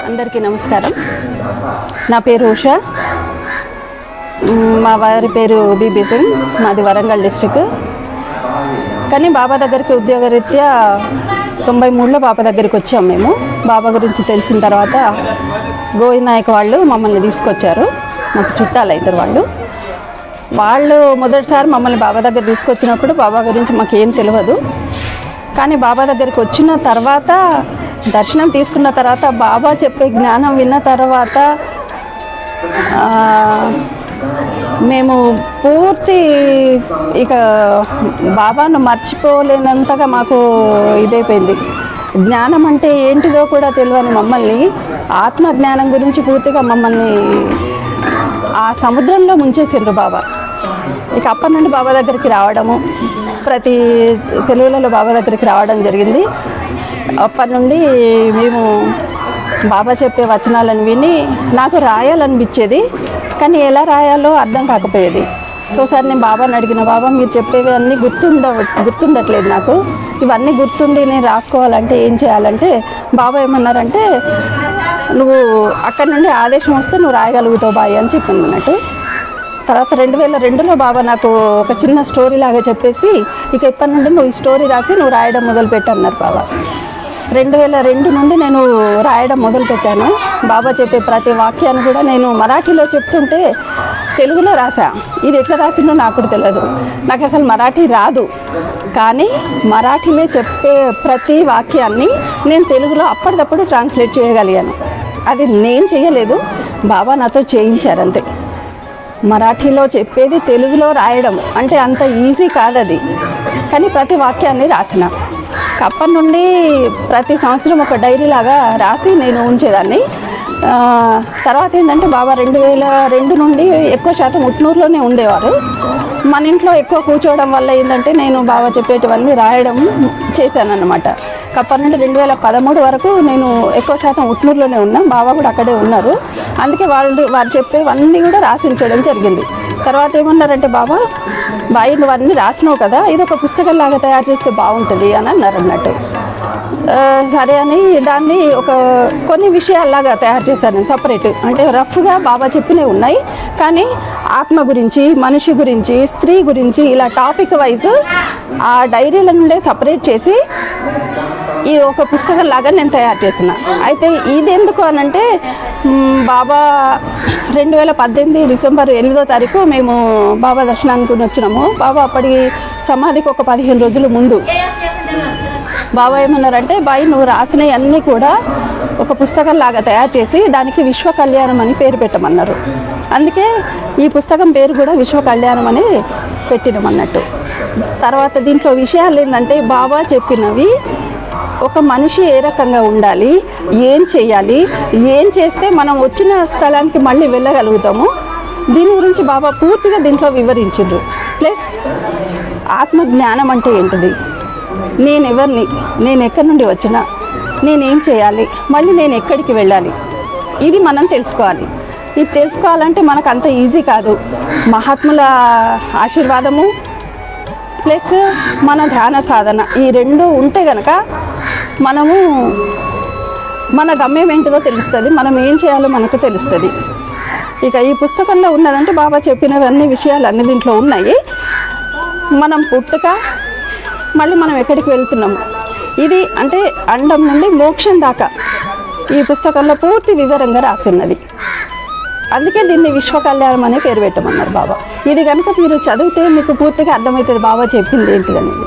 అందరికీ నమస్కారం. నా పేరు ఉషా. మా వారి పేరు బీబీ సింగ్. మాది వరంగల్ డిస్ట్రిక్ట్. కానీ బాబా దగ్గరికి ఉద్యోగరీత్యా 93లో బాబా దగ్గరికి వచ్చాము. మేము బాబా గురించి తెలిసిన తర్వాత గోవింద్ నాయక్ వాళ్ళు మమ్మల్ని తీసుకొచ్చారు. మాకు చుట్టాలు అవుతారు వాళ్ళు మొదటిసారి మమ్మల్ని బాబా దగ్గర తీసుకొచ్చినప్పుడు బాబా గురించి మాకు ఏం తెలియదు. కానీ బాబా దగ్గరికి వచ్చిన తర్వాత, దర్శనం తీసుకున్న తర్వాత, బాబా చెప్పే జ్ఞానం విన్న తర్వాత మేము పూర్తి ఇక బాబాను మర్చిపోలేనంతగా మాకు ఇదైపోయింది. జ్ఞానం అంటే ఏంటిదో కూడా తెలియని మమ్మల్ని, ఆత్మ జ్ఞానం గురించి పూర్తిగా మమ్మల్ని ఆ సముద్రంలో ముంచేసిండ్రు బాబా. ఇక అప్పటి నుండి బాబా దగ్గరికి రావడము, ప్రతి సెలవులలో బాబా దగ్గరికి రావడం జరిగింది. అప్పటి నుండి మేము బాబా చెప్పే వచనాలను విని నాకు రాయాలనిపించేది, కానీ ఎలా రాయాలో అర్థం కాకపోయేది. ఒకసారి నేను బాబాని అడిగిన, బాబా మీరు చెప్పేవి అన్నీ గుర్తుండట్లేదు నాకు, ఇవన్నీ గుర్తుండి నేను రాసుకోవాలంటే ఏం చేయాలంటే, బాబా ఏమన్నారంటే నువ్వు అక్కడి నుండి ఆదేశం వస్తే నువ్వు రాయగలుగుతావు బాయ్ అని చెప్పింది అన్నట్టు. తర్వాత 2002లో బాబా నాకు ఒక చిన్న స్టోరీ లాగా చెప్పేసి, ఇక ఇప్పటి నుండి నువ్వు ఈ స్టోరీ రాసి నువ్వు రాయడం మొదలుపెట్టు అన్నారు బాబా. 2002 నుండి నేను రాయడం మొదలుపెట్టాను. బాబా చెప్పే ప్రతి వాక్యాన్ని కూడా నేను మరాఠీలో చెప్తుంటే తెలుగులో రాసా. ఇది ఎట్లా రాసిందో నాకు కూడా తెలియదు. నాకు అసలు మరాఠీ రాదు, కానీ మరాఠీలో చెప్పే ప్రతి వాక్యాన్ని నేను తెలుగులో అప్పటికప్పుడు ట్రాన్స్లేట్ చేయగలిగాను. అది నేను చేయలేదు, బాబా నాతో చేయించారంతే. మరాఠీలో చెప్పేది తెలుగులో రాయడం అంటే అంత ఈజీ కాదది, కానీ ప్రతి వాక్యాన్ని రాసిన. అప్పటి నుండి ప్రతి సంవత్సరం ఒక డైరీ లాగా రాసి నేను ఉంచేదాన్ని. తర్వాత ఏంటంటే బాబా 2002 నుండి ఎక్కువ శాతం ఉట్నూరులోనే ఉండేవారు. మన ఇంట్లో ఎక్కువ కూర్చోవడం వల్ల ఏంటంటే నేను బాబా చెప్పేటివన్నీ రాయడం చేశాను అన్నమాట. అప్పటి నుండి 2013 వరకు నేను ఎక్కువ శాతం ఉట్నూరులోనే ఉన్నా, బాబా కూడా అక్కడే ఉన్నారు. అందుకే వారు చెప్పేవన్నీ కూడా రాసి ఉంచడం జరిగింది. తర్వాత ఏమన్నారంటే, బాబా బాయ్ నువ్వు అన్నీ రాసినావు కదా, ఇది ఒక పుస్తకం లాగా తయారు చేస్తే బాగుంటుంది అని అన్నారు అన్నట్టు. సరే అని దాన్ని కొన్ని విషయాల్లాగా తయారు చేశాను సపరేట్. అంటే రఫ్గా బాబా చెప్పినవి ఉన్నాయి, కానీ ఆత్మ గురించి, మనిషి గురించి, స్త్రీ గురించి ఇలా టాపిక్ వైజ్ ఆ డైరీల నుండే సపరేట్ చేసి ఈ ఒక పుస్తకం లాగా నేను తయారు చేసిన. అయితే ఇది ఎందుకు అనంటే, బాబా 2018 డిసెంబర్ 8వ తారీఖు మేము బాబా దర్శనానికి వచ్చినాము. బాబా అప్పటి సమాధికి ఒక 15 రోజుల ముందు బాబా ఏమన్నారంటే, బాయ్ నువ్వు రాసినవి అన్నీ కూడా ఒక పుస్తకం లాగా తయారు చేసి దానికి విశ్వ కళ్యాణం అని పేరు పెట్టమన్నారు. అందుకే ఈ పుస్తకం పేరు కూడా విశ్వ కళ్యాణం అని పెట్టినమన్నట్టు. తర్వాత దీంట్లో విషయాలు ఏంటంటే, బాబా చెప్పినవి ఒక మనిషి ఏ రకంగా ఉండాలి, ఏం చేయాలి, ఏం చేస్తే మనం వచ్చిన స్థలానికి మళ్ళీ వెళ్ళగలుగుతాము, దీని గురించి బాబా పూర్తిగా దీంట్లో వివరించిండ్రు. ప్లస్ ఆత్మజ్ఞానం అంటే ఏంటిది, నేను ఎవరిని, నేను ఎక్కడి నుండి వచ్చినా, నేనేం చేయాలి, మళ్ళీ నేను ఎక్కడికి వెళ్ళాలి, ఇది మనం తెలుసుకోవాలి. ఇది తెలుసుకోవాలంటే మనకు అంత ఈజీ కాదు. మహాత్ముల ఆశీర్వాదము ప్లస్ మన ధ్యాన సాధన, ఈ రెండు ఉంటే కనుక మనము మన గమ్యం ఏంటిదో తెలుస్తుంది, మనం ఏం చేయాలో మనకు తెలుస్తుంది. ఇక ఈ పుస్తకంలో ఉన్నదంటే బాబా చెప్పినవన్నీ విషయాలు అన్ని దీంట్లో ఉన్నాయి. మనం పుట్టుక, మళ్ళీ మనం ఎక్కడికి వెళ్తున్నాము, ఇది అంటే అండం నుండి మోక్షం దాకా ఈ పుస్తకంలో పూర్తి వివరంగా రాసిన్నది. అందుకే దీన్ని విశ్వ కళ్యాణం అనే పేరు పెట్టమన్నారు బాబా. ఇది కనుక మీరు చదివితే మీకు పూర్తిగా అర్థమవుతుంది బాబా చెప్పింది ఏంటిదనేది.